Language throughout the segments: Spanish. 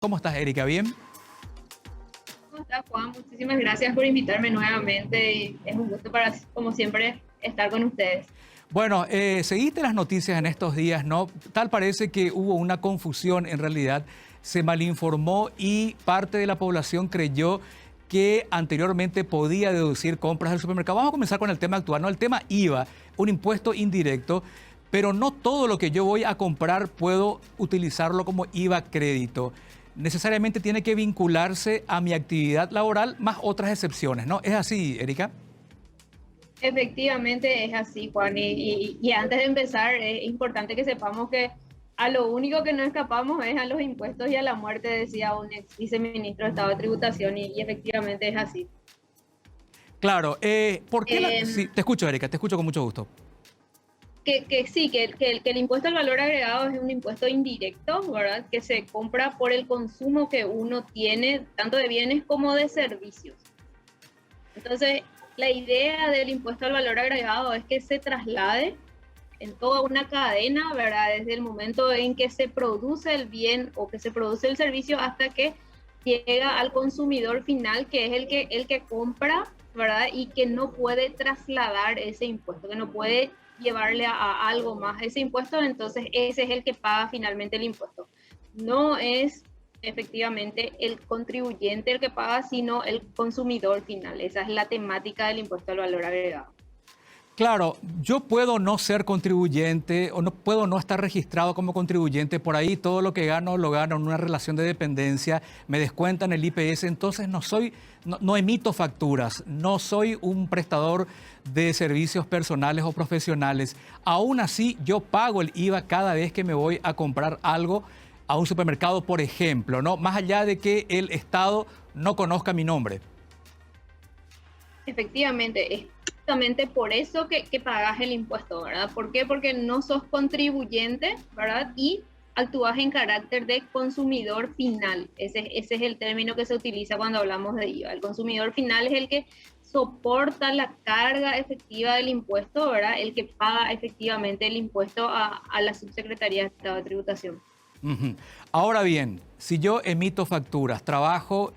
¿Cómo estás, Erika? ¿Bien? ¿Cómo estás, Juan? Muchísimas gracias por invitarme nuevamente y es un gusto para, como siempre, estar con ustedes. Bueno, seguiste las noticias en estos días, ¿no? Tal parece que hubo una confusión, en realidad se malinformó y parte de la población creyó que anteriormente podía deducir compras del supermercado. Vamos a comenzar con el tema actual, ¿no? El tema IVA, un impuesto indirecto, pero no todo lo que yo voy a comprar puedo utilizarlo como IVA crédito. Necesariamente tiene que vincularse a mi actividad laboral más otras excepciones, ¿no? ¿Es así, Erika? Efectivamente es así, Juan, y antes de empezar es importante que sepamos que a lo único que no escapamos es a los impuestos y a la muerte, decía un ex viceministro de Estado de Tributación, y efectivamente es así. Claro, ¿por qué la...? Eh, Sí, te escucho, Erika, te escucho con mucho gusto. que sí, que el impuesto al valor agregado es un impuesto indirecto, ¿verdad? Que se compra por el consumo que uno tiene, tanto de bienes como de servicios. Entonces, la idea del impuesto al valor agregado es que se traslade en toda una cadena, ¿verdad? Desde el momento en que se produce el bien o que se produce el servicio hasta que llega al consumidor final, que es el que compra, ¿verdad? Y que no puede trasladar ese impuesto, que no puede llevarle a algo más ese impuesto, entonces ese es el que paga finalmente el impuesto. No es efectivamente el contribuyente el que paga, sino el consumidor final. Esa es la temática del impuesto al valor agregado. Claro, yo puedo no ser contribuyente o no puedo no estar registrado como contribuyente. Por ahí todo lo que gano lo gano en una relación de dependencia, me descuentan el IPS, entonces no emito facturas, no soy un prestador de servicios personales o profesionales. Aún así, yo pago el IVA cada vez que me voy a comprar algo a un supermercado, por ejemplo, ¿no? Más allá de que el Estado no conozca mi nombre. Efectivamente, es justamente por eso que pagas el impuesto, ¿verdad? ¿Por qué? Porque no sos contribuyente, ¿verdad? Y actúas en carácter de consumidor final. Ese es el término que se utiliza cuando hablamos de IVA. El consumidor final es el que soporta la carga efectiva del impuesto, ¿verdad? El que paga efectivamente el impuesto a la Subsecretaría de Estado de Tributación. Ujú. Ahora bien, si yo emito facturas, trabajo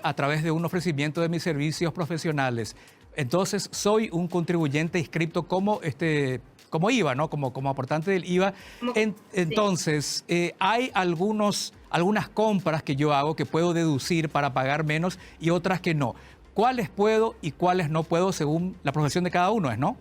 a través de un ofrecimiento de mis servicios profesionales, entonces soy un contribuyente inscripto como IVA, ¿no? Como aportante del IVA. Sí. Entonces, hay algunas compras que yo hago que puedo deducir para pagar menos y otras que no. ¿Cuáles puedo y cuáles no puedo según la profesión de cada uno, ¿no?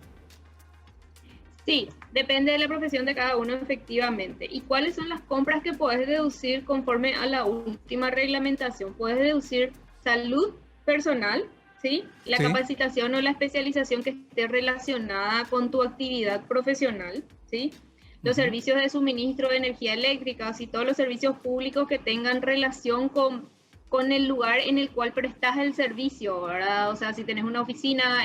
Sí, depende de la profesión de cada uno efectivamente. ¿Y cuáles son las compras que puedes deducir conforme a la última reglamentación? Puedes deducir salud personal, ¿sí? La Sí. capacitación o la especialización que esté relacionada con tu actividad profesional, ¿sí? Los Ujú. servicios de suministro de energía eléctrica, y todos los servicios públicos que tengan relación con el lugar en el cual prestas el servicio, ¿verdad? O sea, si tenés una oficina,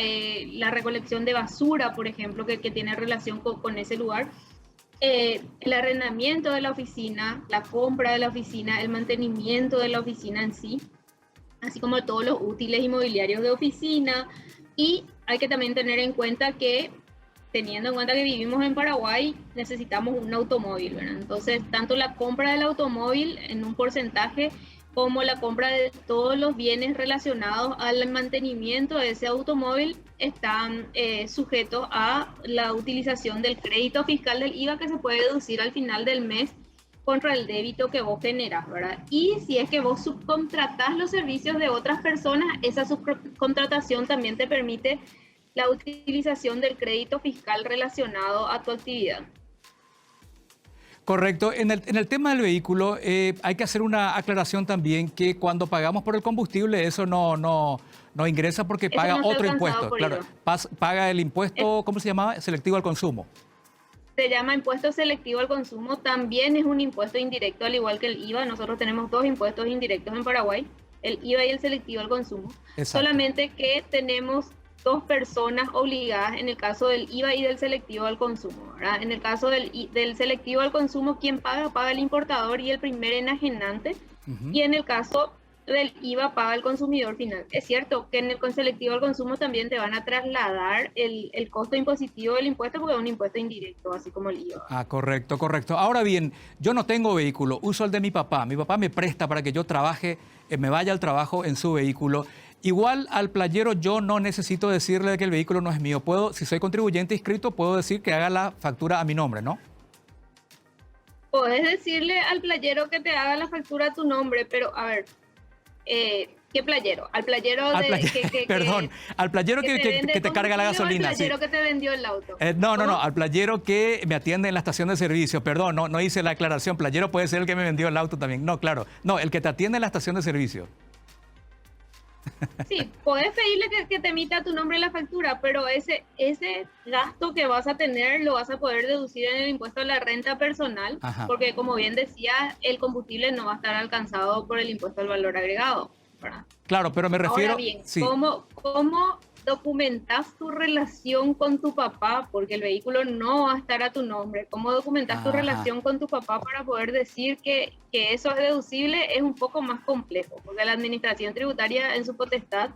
la recolección de basura, por ejemplo, que tiene relación con ese lugar, el arrendamiento de la oficina, la compra de la oficina, el mantenimiento de la oficina en sí, así como todos los útiles inmobiliarios de oficina. Y hay que también tener en cuenta que, teniendo en cuenta que vivimos en Paraguay, necesitamos un automóvil, ¿verdad? Entonces, tanto la compra del automóvil en un porcentaje como la compra de todos los bienes relacionados al mantenimiento de ese automóvil están sujetos a la utilización del crédito fiscal del IVA que se puede deducir al final del mes contra el débito que vos generás, ¿verdad? Y si es que vos subcontratás los servicios de otras personas, esa subcontratación también te permite la utilización del crédito fiscal relacionado a tu actividad. Correcto. En el tema del vehículo, hay que hacer una aclaración también que cuando pagamos por el combustible, eso no ingresa porque Eso paga no está otro alcanzado impuesto. por Claro, IVA. paga el Es impuesto, ¿cómo se llama? Selectivo al consumo. Se llama impuesto selectivo al consumo, también es un impuesto indirecto, al igual que el IVA. Nosotros tenemos dos impuestos indirectos en Paraguay, el IVA y el selectivo al consumo. Exacto. Solamente que tenemos dos personas obligadas en el caso del IVA y del selectivo al consumo, ¿verdad? En el caso del selectivo al consumo, quien paga el importador y el primer enajenante. Ujú. Y en el caso del IVA paga el consumidor final. Es cierto que en el selectivo al consumo también te van a trasladar el costo impositivo del impuesto porque es un impuesto indirecto, así como el IVA. Ah, correcto, correcto. Ahora bien, yo no tengo vehículo, uso el de mi papá. Mi papá me presta para que yo trabaje, me vaya al trabajo en su vehículo. Igual al playero yo no necesito decirle que el vehículo no es mío. Puedo, si soy contribuyente inscrito, puedo decir que haga la factura a mi nombre, ¿no? Podés decirle al playero que te haga la factura a tu nombre, pero a ver, ¿qué playero? Al playero perdón, al playero que te carga la gasolina. Al playero que te vendió el auto. No, al playero que me atiende en la estación de servicio. Perdón, no hice la aclaración. Playero puede ser el que me vendió el auto también. No, claro. No, el que te atiende en la estación de servicio. Sí, podés pedirle que te emita tu nombre en la factura, pero ese gasto que vas a tener lo vas a poder deducir en el impuesto a la renta personal, Ajá. porque como bien decía, el combustible no va a estar alcanzado por el impuesto al valor agregado, ¿verdad? Claro, pero me refiero... Ahora bien, sí. ¿cómo documentas tu relación con tu papá? Porque el vehículo no va a estar a tu nombre. ¿Cómo documentas tu relación con tu papá para poder decir que eso es deducible? Es un poco más complejo, porque la administración tributaria en su potestad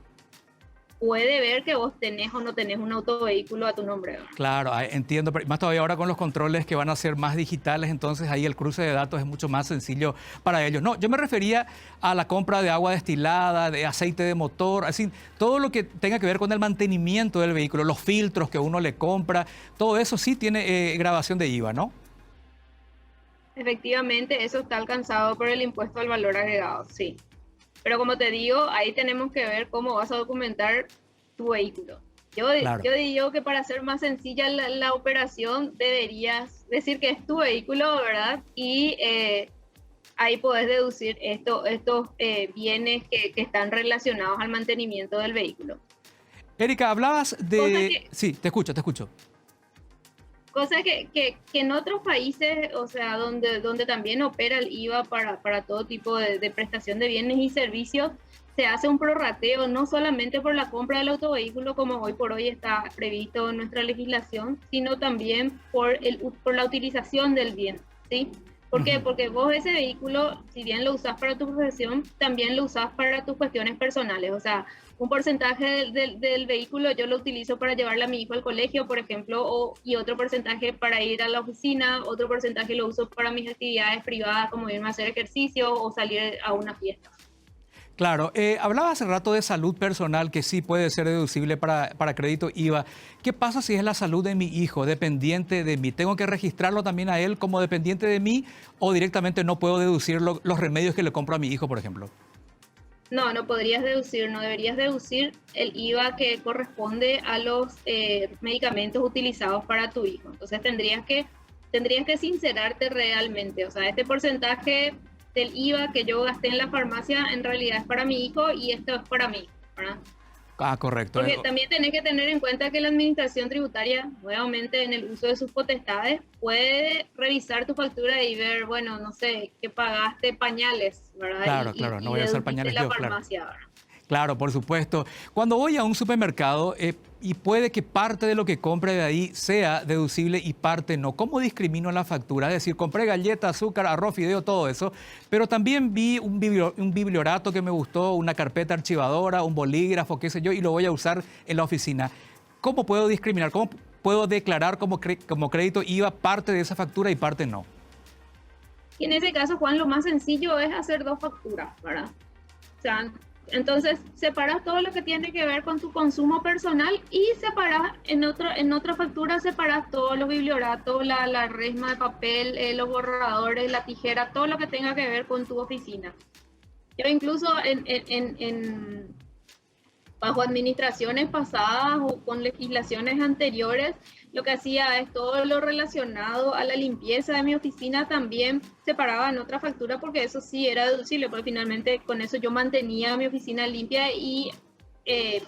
puede ver que vos tenés o no tenés un autovehículo a tu nombre, ¿verdad? Claro, entiendo, pero más todavía ahora con los controles que van a ser más digitales, entonces ahí el cruce de datos es mucho más sencillo para ellos. No, yo me refería a la compra de agua destilada, de aceite de motor, así, todo lo que tenga que ver con el mantenimiento del vehículo, los filtros que uno le compra, todo eso sí tiene grabación de IVA, ¿no? Efectivamente, eso está alcanzado por el impuesto al valor agregado, sí. Pero como te digo, ahí tenemos que ver cómo vas a documentar tu vehículo. Claro. Yo digo que para hacer más sencilla la operación deberías decir que es tu vehículo, ¿verdad? Y ahí podés deducir estos bienes que están relacionados al mantenimiento del vehículo. Erika, hablabas de... Sí, te escucho. Cosa que en otros países, o sea, donde también opera el IVA para todo tipo de prestación de bienes y servicios, se hace un prorrateo, no solamente por la compra del autovehículo, como hoy por hoy está previsto en nuestra legislación, sino también por la utilización del bien, ¿sí? ¿Por qué? Porque vos ese vehículo, si bien lo usás para tu profesión, también lo usás para tus cuestiones personales. O sea, un porcentaje del vehículo yo lo utilizo para llevarle a mi hijo al colegio, por ejemplo, y otro porcentaje para ir a la oficina, otro porcentaje lo uso para mis actividades privadas, como irme a hacer ejercicio o salir a una fiesta. Claro, hablaba hace rato de salud personal que sí puede ser deducible para crédito IVA. ¿Qué pasa si es la salud de mi hijo, dependiente de mí? ¿Tengo que registrarlo también a él como dependiente de mí o directamente no puedo deducir los remedios que le compro a mi hijo, por ejemplo? No, no podrías deducir, no deberías deducir el IVA que corresponde a los medicamentos utilizados para tu hijo. Entonces tendrías que sincerarte realmente, o sea, este porcentaje del IVA que yo gasté en la farmacia en realidad es para mi hijo y esto es para mí, ¿verdad? Ah, correcto. Porque también tenés que tener en cuenta que la administración tributaria, nuevamente en el uso de sus potestades, puede revisar tu factura y ver, bueno, no sé, que pagaste pañales, ¿verdad? Claro, no voy a hacer pañales la yo, farmacia, ¿verdad? Claro, por supuesto. Cuando voy a un supermercado y puede que parte de lo que compre de ahí sea deducible y parte no, ¿cómo discrimino la factura? Es decir, compré galleta, azúcar, arroz, fideo, todo eso, pero también vi un bibliorato que me gustó, una carpeta archivadora, un bolígrafo, qué sé yo, y lo voy a usar en la oficina. ¿Cómo puedo discriminar? ¿Cómo puedo declarar como crédito IVA parte de esa factura y parte no? Y en ese caso, Juan, lo más sencillo es hacer dos facturas, ¿verdad? O sea, entonces separas todo lo que tiene que ver con tu consumo personal y separas en otra factura, separas todos los biblioratos, la resma de papel, los borradores, la tijera, todo lo que tenga que ver con tu oficina. Yo incluso bajo administraciones pasadas o con legislaciones anteriores, lo que hacía es todo lo relacionado a la limpieza de mi oficina también separaba en otra factura porque eso sí era deducible, porque finalmente con eso yo mantenía mi oficina limpia y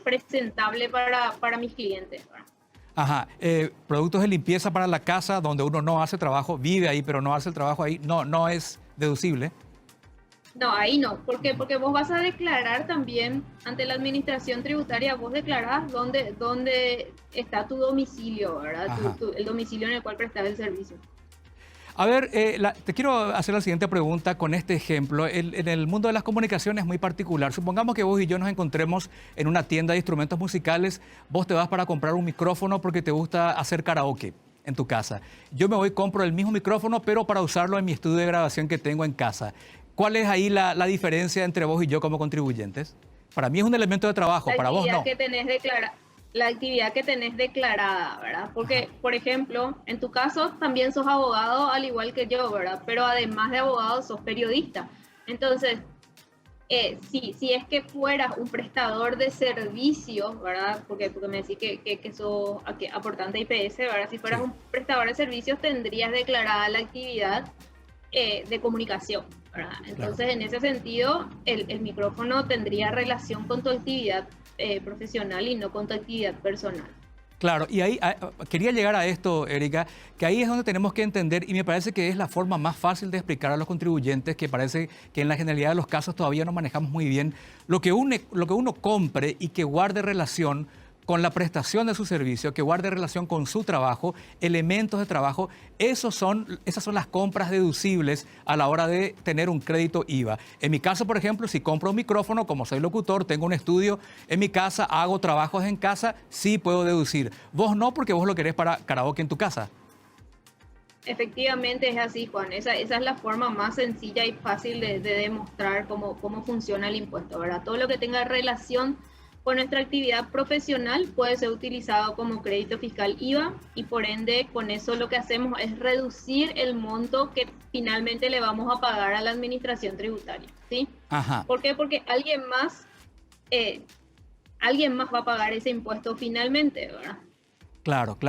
presentable para mis clientes, ¿verdad? Ajá, productos de limpieza para la casa donde uno no hace trabajo, vive ahí pero no hace el trabajo ahí, no es deducible. No, ahí no. ¿Por qué? Porque vos vas a declarar también ante la administración tributaria, vos declarás dónde está tu domicilio, ¿verdad? El domicilio en el cual prestas el servicio. A ver, te quiero hacer la siguiente pregunta con este ejemplo. En el mundo de las comunicaciones es muy particular. Supongamos que vos y yo nos encontremos en una tienda de instrumentos musicales. Vos te vas para comprar un micrófono porque te gusta hacer karaoke en tu casa. Yo me voy, compro el mismo micrófono, pero para usarlo en mi estudio de grabación que tengo en casa. ¿Cuál es ahí la diferencia entre vos y yo como contribuyentes? Para mí es un elemento de trabajo, para vos no. La actividad que tenés declarada, ¿verdad? Porque, por ejemplo, en tu caso también sos abogado al igual que yo, ¿verdad? Pero además de abogado sos periodista. Entonces, si es que fueras un prestador de servicios, ¿verdad? Porque me decís que sos aportante IPS, ¿verdad? Si fueras un prestador de servicios tendrías declarada la actividad de comunicación, ¿verdad? Entonces, en ese sentido, el micrófono tendría relación con tu actividad profesional y no con tu actividad personal. Claro, y ahí quería llegar a esto, Erika, que ahí es donde tenemos que entender, y me parece que es la forma más fácil de explicar a los contribuyentes, que parece que en la generalidad de los casos todavía no manejamos muy bien, lo que uno compre y que guarde relación con la prestación de su servicio, que guarde relación con su trabajo, elementos de trabajo, esas son las compras deducibles a la hora de tener un crédito IVA. En mi caso, por ejemplo, si compro un micrófono, como soy locutor, tengo un estudio en mi casa, hago trabajos en casa, sí puedo deducir. Vos no, porque vos lo querés para karaoke en tu casa. Efectivamente es así, Juan. Esa es la forma más sencilla y fácil de demostrar cómo funciona el impuesto, ¿verdad? Todo lo que tenga relación con nuestra actividad profesional puede ser utilizado como crédito fiscal IVA y por ende con eso lo que hacemos es reducir el monto que finalmente le vamos a pagar a la administración tributaria, ¿sí? Ajá. ¿Por qué? Porque alguien más va a pagar ese impuesto finalmente, ¿verdad? Claro.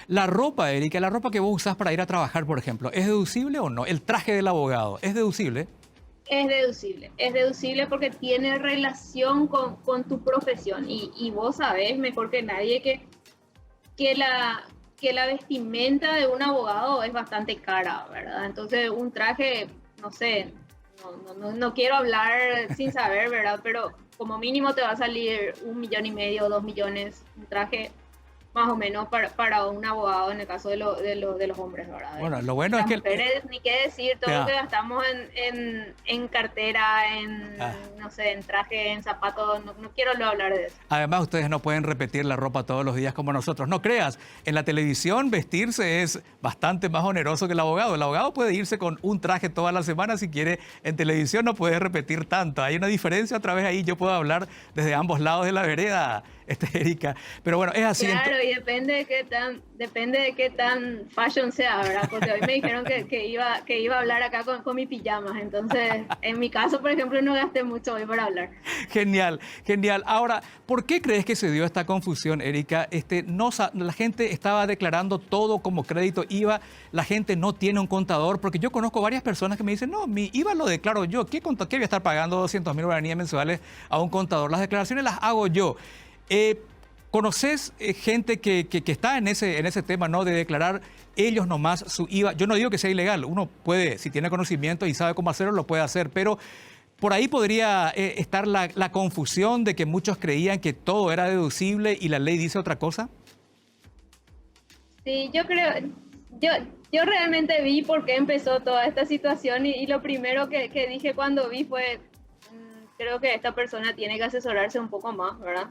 La ropa, Erika, la ropa que vos usás para ir a trabajar, por ejemplo, ¿es deducible o no? El traje del abogado, ¿es deducible? Es deducible porque tiene relación con tu profesión y vos sabés mejor que nadie que la vestimenta de un abogado es bastante cara, ¿verdad? Entonces un traje, no sé, no quiero hablar sin saber, ¿verdad? Pero como mínimo te va a salir 1,5 millones o 2 millones un traje más o menos para un abogado en el caso de los hombres, ¿verdad? Bueno, lo bueno es que... mujeres, ni qué decir, todo lo que gastamos en cartera, no sé, en traje, en zapatos, no quiero hablar de eso. Además, ustedes no pueden repetir la ropa todos los días como nosotros. No creas, en la televisión vestirse es bastante más oneroso que el abogado. El abogado puede irse con un traje toda la semana si quiere. En televisión no puede repetir tanto. Hay una diferencia, otra vez ahí yo puedo hablar desde ambos lados de la vereda, Erika. Pero bueno, es así. Claro, y depende de qué tan fashion sea, ¿verdad? Porque hoy me dijeron que iba a hablar acá con mis pijamas. Entonces, en mi caso, por ejemplo, no gasté mucho hoy para hablar. Genial. Ahora, ¿por qué crees que se dio esta confusión, Erika? La gente estaba declarando todo como crédito IVA, la gente no tiene un contador, porque yo conozco varias personas que me dicen, no, mi IVA lo declaro yo, ¿qué voy a estar pagando 200.000 guaraníes mensuales a un contador? Las declaraciones las hago yo. ¿Conoces gente que está en ese tema, ¿no? De declarar ellos nomás su IVA? Yo no digo que sea ilegal, uno puede, si tiene conocimiento y sabe cómo hacerlo, lo puede hacer, pero por ahí podría estar la confusión de que muchos creían que todo era deducible y la ley dice otra cosa. Sí, yo creo, yo realmente vi por qué empezó toda esta situación y lo primero que dije cuando vi fue, creo que esta persona tiene que asesorarse un poco más, ¿verdad?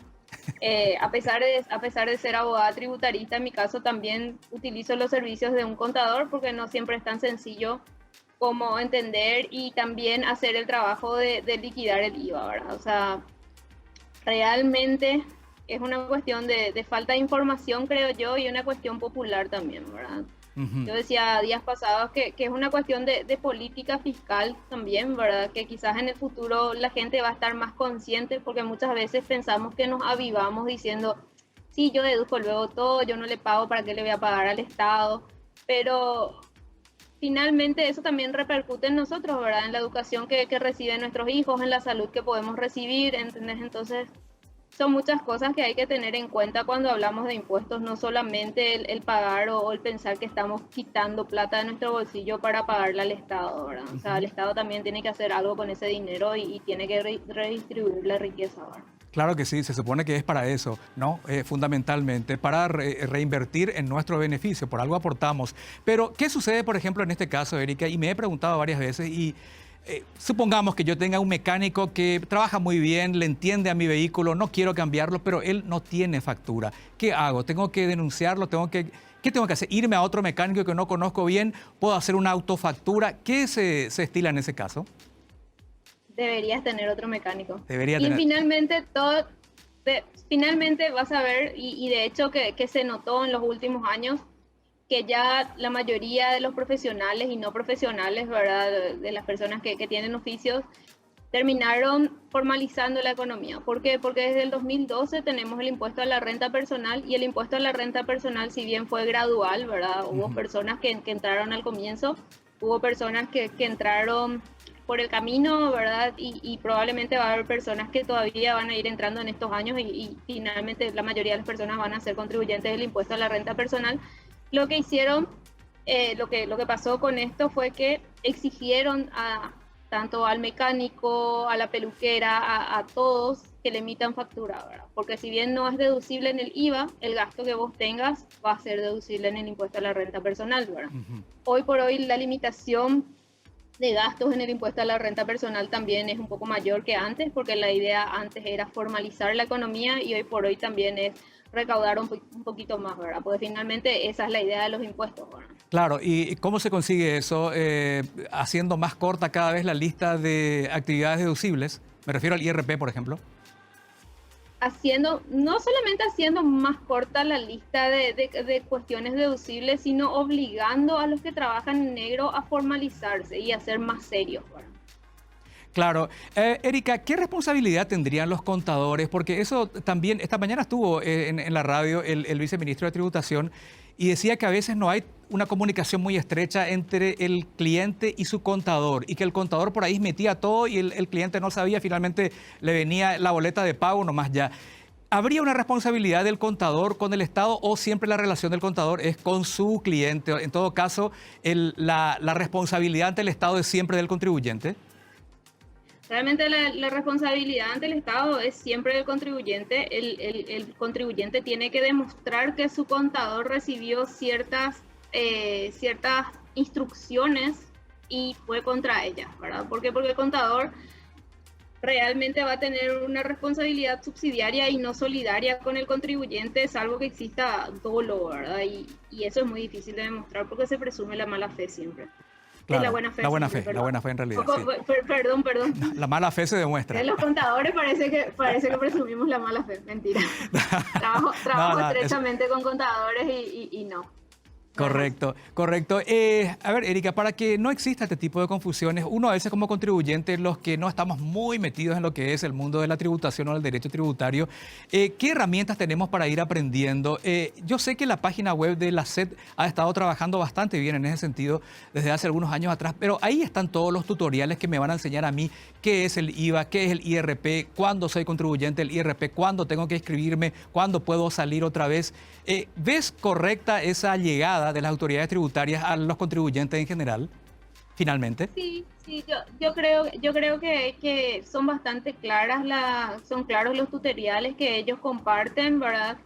A pesar de ser abogada tributarista, en mi caso también utilizo los servicios de un contador porque no siempre es tan sencillo como entender y también hacer el trabajo de liquidar el IVA, ¿verdad? O sea, realmente es una cuestión de falta de información, creo yo, y una cuestión popular también, ¿verdad? Yo decía días pasados que es una cuestión de política fiscal también, ¿verdad? Que quizás en el futuro la gente va a estar más consciente porque muchas veces pensamos que nos avivamos diciendo, sí, yo deduzco luego todo, yo no le pago, ¿para qué le voy a pagar al Estado? Pero finalmente eso también repercute en nosotros, ¿verdad? En la educación que reciben nuestros hijos, en la salud que podemos recibir, ¿entendés? Entonces son muchas cosas que hay que tener en cuenta cuando hablamos de impuestos, no solamente el pagar o el pensar que estamos quitando plata de nuestro bolsillo para pagarle al Estado, ¿verdad? O sea, el Estado también tiene que hacer algo con ese dinero y tiene que redistribuir la riqueza, ¿verdad? Claro que sí, se supone que es para eso, ¿no? Fundamentalmente, para reinvertir en nuestro beneficio, por algo aportamos. Pero, ¿qué sucede, por ejemplo, en este caso, Erika? Y me he preguntado varias veces, y supongamos que yo tenga un mecánico que trabaja muy bien, le entiende a mi vehículo, no quiero cambiarlo, pero él no tiene factura. ¿Qué hago? ¿Tengo que denunciarlo? ¿Qué tengo que hacer? ¿Irme a otro mecánico que no conozco bien? ¿Puedo hacer una autofactura? ¿Qué se estila en ese caso? Deberías tener otro mecánico. Debería y tener... finalmente vas a ver, y de hecho que se notó en los últimos años, que ya la mayoría de los profesionales y no profesionales, ¿verdad? De las personas que tienen oficios, terminaron formalizando la economía. ¿Por qué? Porque desde el 2012 tenemos el impuesto a la renta personal, y el impuesto a la renta personal, si bien fue gradual, ¿verdad? Hubo personas que entraron al comienzo, hubo personas que entraron por el camino, ¿verdad? Y probablemente va a haber personas que todavía van a ir entrando en estos años, y finalmente la mayoría de las personas van a ser contribuyentes del impuesto a la renta personal. Lo que hicieron, lo que pasó con esto fue que exigieron tanto al mecánico, a la peluquera, a todos que le emitan factura, ¿verdad? Porque si bien no es deducible en el IVA, el gasto que vos tengas va a ser deducible en el impuesto a la renta personal, ¿verdad? Hoy por hoy la limitación de gastos en el impuesto a la renta personal también es un poco mayor que antes, porque la idea antes era formalizar la economía, y hoy por hoy también es recaudar un poquito más, ¿verdad? Porque finalmente esa es la idea de los impuestos, ¿verdad? Claro, ¿y cómo se consigue eso? Haciendo más corta cada vez la lista de actividades deducibles. Me refiero al IRP, por ejemplo. No solamente haciendo más corta la lista de cuestiones deducibles, sino obligando a los que trabajan en negro a formalizarse y a ser más serios, ¿verdad? Claro. Erika, ¿qué responsabilidad tendrían los contadores? Porque eso también, esta mañana estuvo en la radio el viceministro de Tributación, y decía que a veces no hay una comunicación muy estrecha entre el cliente y su contador, y que el contador por ahí metía todo y el cliente no sabía, finalmente le venía la boleta de pago nomás ya. ¿Habría una responsabilidad del contador con el Estado, o siempre la relación del contador es con su cliente? En todo caso, la responsabilidad ante el Estado es siempre del contribuyente. Realmente la responsabilidad ante el Estado es siempre del contribuyente. El contribuyente tiene que demostrar que su contador recibió ciertas instrucciones y fue contra ellas, ¿verdad? ¿Por qué? Porque el contador realmente va a tener una responsabilidad subsidiaria y no solidaria con el contribuyente, salvo que exista dolo, ¿verdad? Y eso es muy difícil de demostrar porque se presume la mala fe siempre. Claro, la buena fe. La buena fe en realidad. Sí. Perdón. La mala fe se demuestra. En los contadores parece que presumimos la mala fe. Mentira. Trabajo estrechamente con contadores y no. Correcto. A ver, Erika, para que no exista este tipo de confusiones, uno a veces como contribuyente, los que no estamos muy metidos en lo que es el mundo de la tributación o el derecho tributario, ¿qué herramientas tenemos para ir aprendiendo? Yo sé que la página web de la SED ha estado trabajando bastante bien en ese sentido desde hace algunos años atrás, pero ahí están todos los tutoriales que me van a enseñar a mí qué es el IVA, qué es el IRP, cuándo soy contribuyente del IRP, cuándo tengo que inscribirme, cuándo puedo salir otra vez. ¿Ves correcta esa llegada de las autoridades tributarias a los contribuyentes en general, finalmente? Sí, yo creo que son bastante claros los tutoriales que ellos comparten, ¿verdad?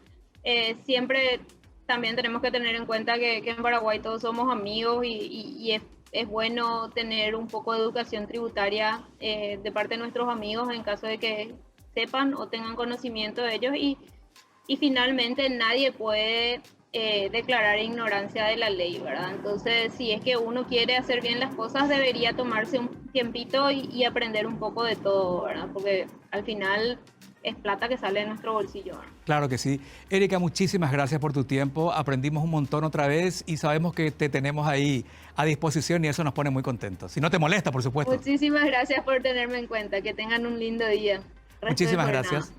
Siempre también tenemos que tener en cuenta que en Paraguay todos somos amigos, y es bueno tener un poco de educación tributaria de parte de nuestros amigos en caso de que sepan o tengan conocimiento de ellos, y finalmente nadie puede declarar ignorancia de la ley, ¿verdad? Entonces, si es que uno quiere hacer bien las cosas, debería tomarse un tiempito y aprender un poco de todo, ¿verdad? Porque al final es plata que sale de nuestro bolsillo, ¿verdad? Claro que sí. Erika, muchísimas gracias por tu tiempo. Aprendimos un montón otra vez y sabemos que te tenemos ahí a disposición, y eso nos pone muy contentos. Si no te molesta, por supuesto. Muchísimas gracias por tenerme en cuenta. Que tengan un lindo día. Muchísimas gracias.